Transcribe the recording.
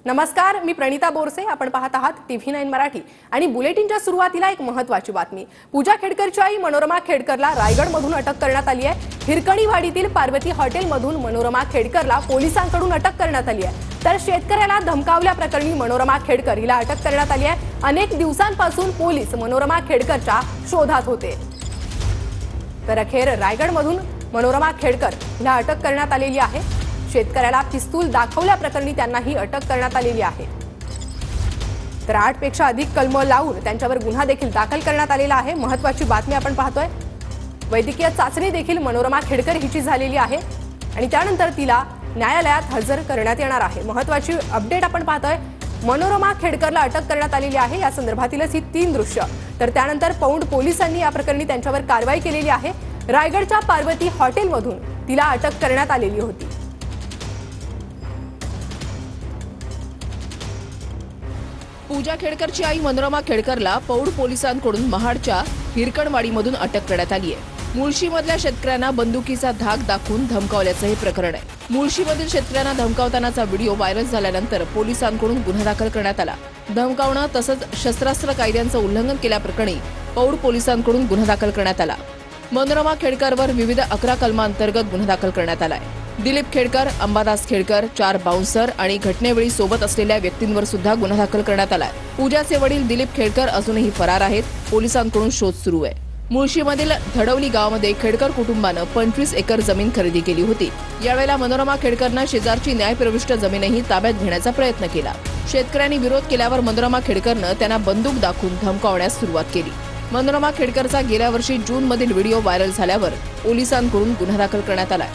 नमस्कार, मी प्रणिता बोरसे. आपण पाहत आहात TV9 मराठी आणि बुलेटिनच्या सुरुवातीला एक महत्त्वाची बातमी. पूजा खेडकरची आई मनोरमा खेडकरला रायगडमधून अटक करण्यात आली आहे. हिरकणीवाडीतील पार्वती हॉटेलमधून मनोरमा खेडकरला पोलिसांकडून अटक करण्यात आली आहे. तर शेतकऱ्याला धमकावल्याप्रकरणी मनोरमा खेडकर हिला अटक करण्यात आली आहे. अनेक दिवसांपासून पोलीस मनोरमा खेडकरच्या शोधात होते. तर अखेर रायगडमधून मनोरमा खेडकर हिला अटक करण्यात आलेली आहे. शेतकऱ्याला पिस्तूल दाखवल्याप्रकरणी त्यांना ही अटक करण्यात आलेली आहे. तर 8 पेक्षा अधिक कलम लावून त्यांच्यावर गुन्हा देखील दाखल करण्यात आलेला आहे. महत्त्वाची बातमी आपण पाहतोय. वैद्यकीय चाचणी देखील मनोरमा खेडकर हिची झालेली आहे आणि त्यानंतर तिला न्यायालयात हजर करण्यात येणार आहे. महत्त्वाची अपडेट आपण पाहतोय. मनोरमा खेडकरला अटक करण्यात आलेली आहे. या संदर्भातीलच ही 3 दृश्य. तर त्यानंतर पौंड पोलिसांनी या प्रकरणी त्यांच्यावर कारवाई केलेली आहे. रायगडच्या पार्वती हॉटेलमधून तिला अटक करण्यात आलेली होती. पूजा खेडकरची आई मनोरमा खेडकरला पौंड पोलिसांकडून महाडच्या हिरकणवाडीमधून अटक करण्यात आली आहे. मुळशीमधल्या शेतकऱ्यांना बंदुकीचा धाक दाखवून धमकावल्याचं हे प्रकरण आहे. मुळशीमधील शेतकऱ्यांना धमकावतानाचा व्हिडिओ व्हायरल झाल्यानंतर पोलिसांकडून गुन्हा दाखल करण्यात आला. धमकावणं तसंच शस्त्रास्त्र कायद्यांचं उल्लंघन केल्याप्रकरणी पौंड पोलिसांकडून गुन्हा दाखल करण्यात आला. मनोरमा खेडकरवर विविध 11 कलमांतर्गत गुन्हा दाखल करण्यात आलाय. दिलीप खेडकर, अंबादास खेडकर, 4 बाउन्सर आणि घटनेवेळी सोबत असलेल्या व्यक्तींवर सुद्धा गुन्हा दाखल करण्यात आलाय. पूजाचे वडील दिलीप खेडकर अजूनही फरार आहेत. पोलिसांकडून शोध सुरू आहे. मुळशीमधील धडवली गावामध्ये खेडकर कुटुंबानं 25 एकर जमीन खरेदी केली होती. यावेळेला मनोरमा खेडकरनं शेजारची न्यायप्रविष्ट जमीनही ताब्यात घेण्याचा प्रयत्न केला. शेतकऱ्यांनी विरोध केल्यावर मनोरमा खेडकरनं त्यांना बंदूक दाखवून धमकावण्यास सुरुवात केली. मनोरमा खेडकरचा गेल्या वर्षी जूनमधील व्हिडिओ व्हायरल झाल्यावर पोलिसांकडून गुन्हा दाखल करण्यात आलाय.